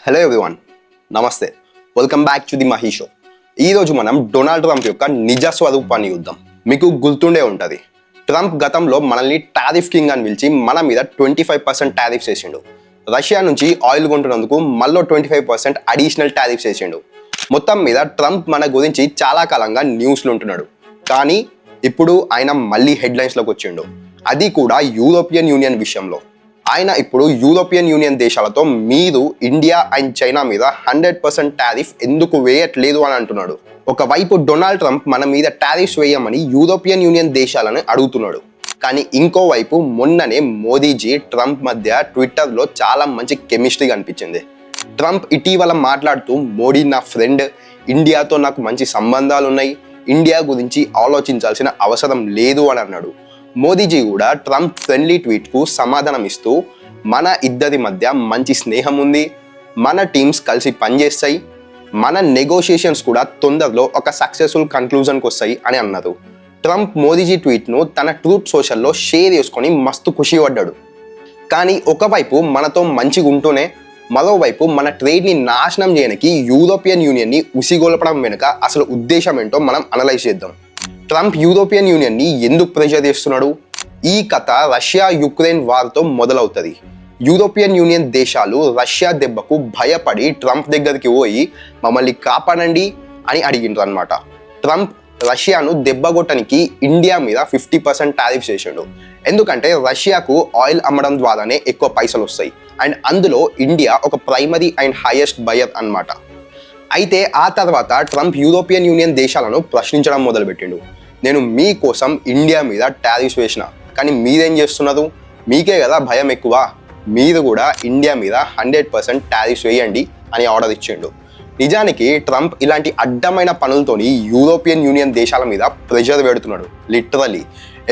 Hello everyone, నమస్తే. Welcome back to the Mahi show. ఈరోజు మనం డొనాల్డ్ ట్రంప్ యొక్క నిజ స్వరూపాన్ని చూద్దాం. మీకు గుర్తుండే ఉంటుంది, ట్రంప్ గతంలో మనల్ని టారిఫ్ కింగ్ అని పిలిచి మన మీద 25% టారిఫ్స్ వేసిండు. రష్యా నుంచి ఆయిల్ కొంటున్నందుకు మళ్ళీ 25% అడిషనల్ టారిఫ్స్ వేసిండు. మొత్తం మీద ట్రంప్ మన గురించి చాలా కాలంగా న్యూస్లో ఉంటున్నాడు. కానీ ఇప్పుడు ఆయన మళ్ళీ హెడ్లైన్స్లోకి వచ్చిండు, అది కూడా యూరోపియన్ యూనియన్ విషయంలో. ఆయన ఇప్పుడు యూరోపియన్ యూనియన్ దేశాలతో మీరు ఇండియా అండ్ చైనా మీద 100% టారిఫ్ ఎందుకు వేయట్లేదు అని అంటున్నాడు. ఒకవైపు డొనాల్డ్ ట్రంప్ మన మీద టారిఫ్స్ వేయమని యూరోపియన్ యూనియన్ దేశాలను అడుగుతున్నాడు. కానీ ఇంకోవైపు మొన్ననే మోదీజీ ట్రంప్ మధ్య ట్విట్టర్లో చాలా మంచి కెమిస్ట్రీ కనిపించింది. ట్రంప్ ఇటీవల మాట్లాడుతూ, మోడీ నా ఫ్రెండ్, ఇండియాతో నాకు మంచి సంబంధాలు ఉన్నాయి, ఇండియా గురించి ఆలోచించాల్సిన అవసరం లేదు అని అన్నాడు. మోదీజీ కూడా ట్రంప్ ఫ్రెండ్లీ ట్వీట్కు సమాధానం ఇస్తూ, మన ఇద్దరి మధ్య మంచి స్నేహం ఉంది, మన టీమ్స్ కలిసి పనిచేస్తాయి, మన నెగోషియేషన్స్ కూడా తొందరలో ఒక సక్సెస్ఫుల్ కన్క్లూజన్కి వస్తాయి అని అన్నారు. ట్రంప్ మోదీజీ ట్వీట్ను తన ట్రూత్ సోషల్లో షేర్ చేసుకొని మస్తు ఖుషి పడ్డాడు. కానీ ఒకవైపు మనతో మంచిగా ఉంటూనే మరోవైపు మన ట్రేడ్ని నాశనం చేయడానికి యూరోపియన్ యూనియన్ని ఉసిగొల్పడం వెనుక అసలు ఉద్దేశం ఏంటో మనం అనలైజ్ చేద్దాం. ట్రంప్ యూరోపియన్ యూనియన్ని ఎందుకు ప్రెషర్ చేస్తున్నాడు? ఈ కథ రష్యా యుక్రెయిన్ వార్తో మొదలవుతుంది. యూరోపియన్ యూనియన్ దేశాలు రష్యా దెబ్బకు భయపడి ట్రంప్ దగ్గరికి పోయి మమ్మల్ని కాపాడండి అని అడిగిండ్రు అనమాట. ట్రంప్ రష్యాను దెబ్బగొట్టడానికి ఇండియా మీద 50% టారిఫ్స్ చేసాడు. ఎందుకంటే రష్యాకు ఆయిల్ అమ్మడం ద్వారానే ఎక్కువ పైసలు వస్తాయి అండ్ అందులో ఇండియా ఒక ప్రైమరీ అండ్ హైయెస్ట్ బయర్ అన్నమాట. అయితే ఆ తర్వాత ట్రంప్ యూరోపియన్ యూనియన్ దేశాలను ప్రశ్నించడం మొదలుపెట్టిండు. నేను మీకోసం ఇండియా మీద టారిఫ్స్ వేసిన, కానీ మీరేం చేస్తున్నారు? మీకే కదా భయం ఎక్కువ, మీరు కూడా ఇండియా మీద 100% టారిఫ్స్ వేయండి అని ఆర్డర్ ఇచ్చిండు. నిజానికి ట్రంప్ ఇలాంటి అడ్డమైన పనులతోని యూరోపియన్ యూనియన్ దేశాల మీద ప్రెషర్ పెడుతున్నాడు లిటరలీ.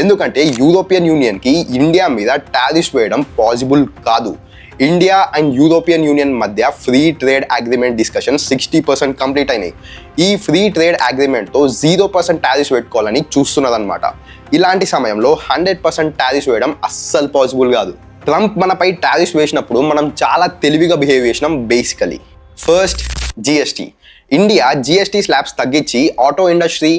ఎందుకంటే యూరోపియన్ యూనియన్కి ఇండియా మీద టారిఫ్స్ వేయడం పాసిబుల్ కాదు. ఇండియా అండ్ యూరోపియన్ యూనియన్ మధ్య free trade agreement discussion 60% complete అయినాయి. ఈ ఫ్రీ ట్రేడ్ అగ్రిమెంట్తో 0% టారిఫ్స్ పెట్టుకోవాలని చూస్తున్నదన్నమాట. ఇలాంటి సమయంలో 100% టారిఫ్స్ వేయడం అస్సలు పాసిబుల్ కాదు. ట్రంప్ మనపై టారిఫ్స్ వేసినప్పుడు మనం చాలా తెలివిగా బిహేవ్ చేసినాం. Basically first GST. India GST slabs తగ్గించి ఆటో ఇండస్ట్రీ,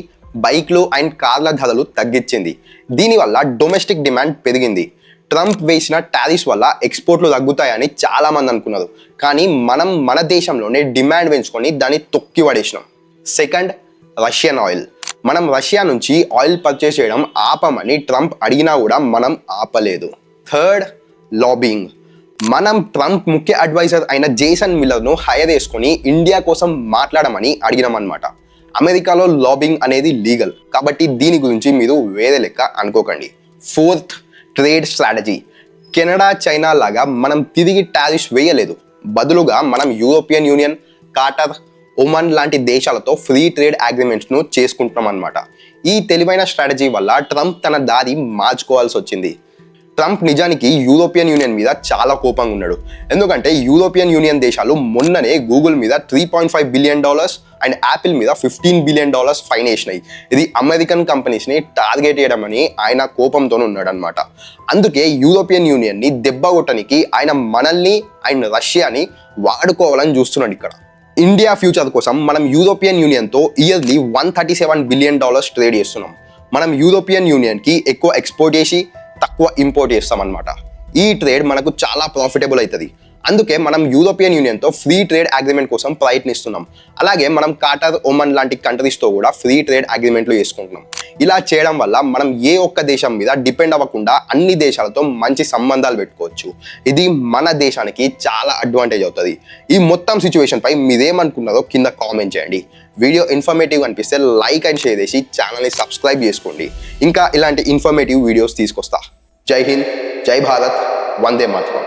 బైక్లు అండ్ కార్ల ధరలు తగ్గించింది. దీనివల్ల డొమెస్టిక్ డిమాండ్ పెరిగింది. ట్రంప్ వేసిన టారిఫ్స్ వల్ల ఎక్స్పోర్ట్లు తగ్గుతాయని చాలామంది అనుకున్నారు. కానీ మనం మన దేశంలోనే డిమాండ్ పెంచుకొని దాన్ని తొక్కి పడేసినాం. Second, Russian oil. మనం రష్యా నుంచి ఆయిల్ పర్చేస్ చేయడం ఆపమని ట్రంప్ అడిగినా కూడా మనం ఆపలేదు. Third, lobbying. మనం ట్రంప్ ముఖ్య అడ్వైజర్ అయిన జేసన్ మిల్లర్ను హైర్ చేసుకొని ఇండియా కోసం మాట్లాడమని అడిగినామన్నమాట. అమెరికాలో లాబింగ్ అనేది లీగల్ కాబట్టి దీని గురించి మీరు వేరే లెక్క అనుకోకండి. Fourth, trade strategy. Canada, China లాగా మనం తిరిగి టారిఫ్స్ వేయలేదు. బదులుగా మనం యూరోపియన్ యూనియన్, కాటర్, ఒమన్ లాంటి దేశాలతో ఫ్రీ ట్రేడ్ అగ్రిమెంట్స్ను చేసుకుంటున్నాం అన్నమాట. ఈ తెలివైన స్ట్రాటజీ వల్ల ట్రంప్ తన దారి మార్చుకోవాల్సి వచ్చింది. ట్రంప్ నిజానికి యూరోపియన్ యూనియన్ మీద చాలా కోపంగా ఉన్నాడు. ఎందుకంటే యూరోపియన్ యూనియన్ దేశాలు మొన్ననే గూగుల్ మీద $3.5 బిలియన్ అండ్ యాపిల్ మీద $15 బిలియన్ ఫైన్ వేసినాయి. ఇది అమెరికన్ కంపెనీస్ని టార్గెట్ చేయడమని ఆయన కోపంతో ఉన్నాడు అనమాట. అందుకే యూరోపియన్ యూనియన్ని దెబ్బగొట్టడానికి ఆయన మనల్ని అండ్ రష్యాని వాడుకోవాలని చూస్తున్నాడు. ఇక్కడ ఇండియా ఫ్యూచర్ కోసం మనం యూరోపియన్ యూనియన్తో ఇయర్లీ $137 బిలియన్ ట్రేడ్ చేస్తున్నాం. మనం యూరోపియన్ యూనియన్కి ఎక్కువ ఎక్స్పోర్ట్ చేసి తక్కువ ఇంపోర్ట్ చేస్తామన్నమాట. ఈ ట్రేడ్ మనకు చాలా ప్రాఫిటబుల్ అవుతుంది. అందుకే మనం యూరోపియన్ యూనియన్తో ఫ్రీ ట్రేడ్ అగ్రిమెంట్ కోసం ప్రయత్నిస్తున్నాం. అలాగే మనం కాటర్, ఒమన్ లాంటి కంట్రీస్తో కూడా ఫ్రీ ట్రేడ్ అగ్రిమెంట్లు చేసుకుంటున్నాం. ఇలా చేయడం వల్ల మనం ఏ ఒక్క దేశం మీద డిపెండ్ అవ్వకుండా అన్ని దేశాలతో మంచి సంబంధాలు పెట్టుకోవచ్చు. ఇది మన దేశానికి చాలా అడ్వాంటేజ్ అవుతుంది. ఈ మొత్తం సిచ్యువేషన్ పై మీరేమనుకున్నారో కింద కామెంట్ చేయండి. వీడియో ఇన్ఫర్మేటివ్ అనిపిస్తే లైక్ అండ్ షేర్ చేసి ఛానల్ని సబ్స్క్రైబ్ చేసుకోండి. ఇంకా ఇలాంటి ఇన్ఫర్మేటివ్ వీడియోస్ తీసుకొస్తా. జై హింద్, జై భారత్, వందే మాతరం.